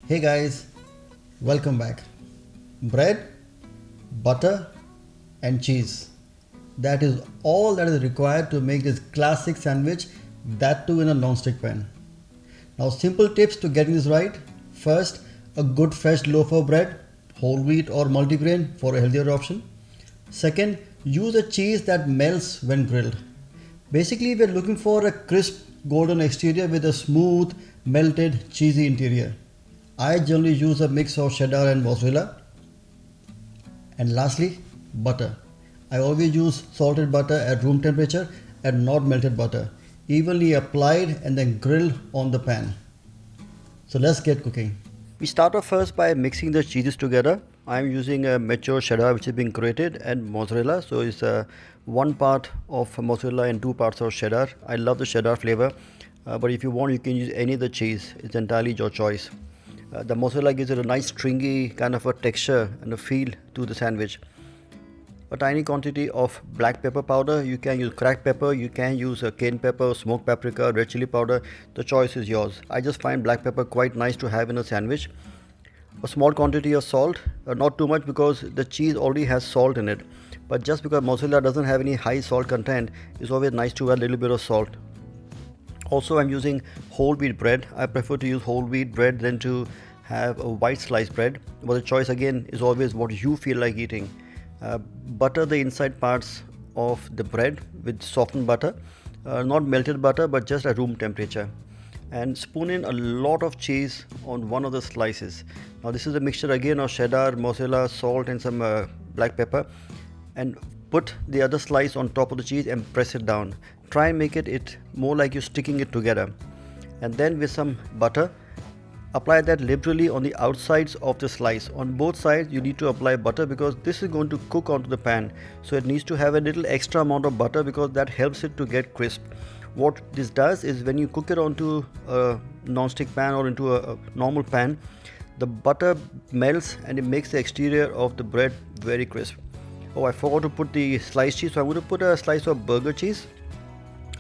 Hey guys, welcome back. Bread, butter, and cheese. That is all that is required to make this classic sandwich, that too in a non-stick pan. Now, simple tips to getting this right. First, a good fresh loaf of bread, whole wheat or multigrain for a healthier option. Second, use a cheese that melts when grilled. Basically, we're looking for a crisp golden exterior with a smooth, melted, cheesy interior. I generally use a mix of cheddar and mozzarella. And lastly, butter. I always use salted butter at room temperature and not melted butter, evenly applied and then grilled on the pan. So let's get cooking. We start off first by mixing the cheeses together. I am using a mature cheddar which is being grated and mozzarella. So it's one part of mozzarella and two parts of cheddar. I love the cheddar flavor, but if you want, you can use any of the cheese. It's entirely your choice. The mozzarella gives it a nice stringy kind of a texture and a feel to the sandwich. A tiny quantity of black pepper powder. You can use cracked pepper, you can use cayenne pepper, smoked paprika, red chili powder. The choice is yours. I just find black pepper quite nice to have in a sandwich. A small quantity of salt, not too much because the cheese already has salt in it. But just because mozzarella doesn't have any high salt content, it's always nice to add a little bit of salt. Also, I'm using whole wheat bread. I prefer to use whole wheat bread than to have a white sliced bread. But the choice again is always what you feel like eating. Butter the inside parts of the bread with softened butter, not melted butter but just at room temperature, and spoon in a lot of cheese on one of the slices. Now this is a mixture again of cheddar, mozzarella, salt and some black pepper, and put the other slice on top of the cheese and press it down. Try and make it more like you're sticking it together, and then with some butter apply that liberally on the outsides of the slice. On both sides you need to apply butter because this is going to cook onto the pan, so it needs to have a little extra amount of butter because that helps it to get crisp. What this does is when you cook it onto a non-stick pan or into a normal pan, the butter melts and it makes the exterior of the bread very crisp. Oh, I forgot to put the sliced cheese, so I'm going to put a slice of burger cheese.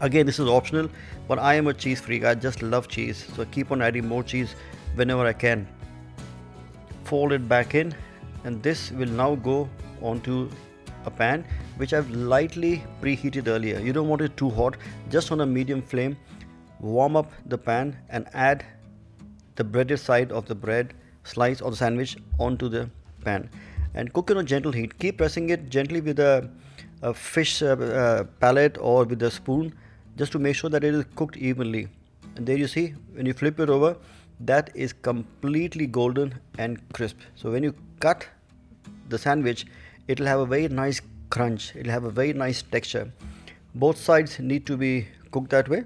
Again, this is optional, but I am a cheese freak. I just love cheese, so I keep on adding more cheese whenever I can. Fold it back in, and this will now go onto a pan which I've lightly preheated earlier. You don't want it too hot, just on a medium flame. Warm up the pan and add the breaded side of the bread slice or the sandwich onto the pan and cook it on gentle heat. Keep pressing it gently with a fish palette or with a spoon just to make sure that it is cooked evenly. And there you see, when you flip it over, that is completely golden and crisp. So when you cut the sandwich, it will have a very nice crunch, it will have a very nice texture. Both sides need to be cooked that way.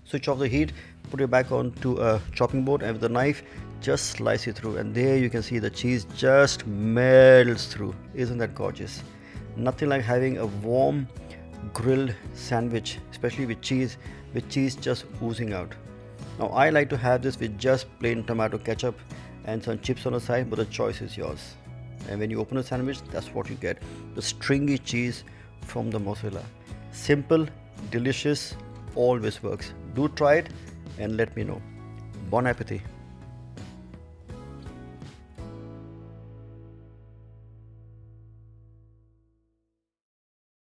Switch off the heat, put it back onto a chopping board, and with a knife just slice it through, and there you can see the cheese just melts through. Isn't that gorgeous? Nothing like having a warm grilled sandwich, especially with cheese just oozing out. Now I like to have this with just plain tomato ketchup and some chips on the side, but the choice is yours. And when you open a sandwich, that's what you get, the stringy cheese from the mozzarella. Simple, delicious, always works. Do try it and let me know. Bon appetit.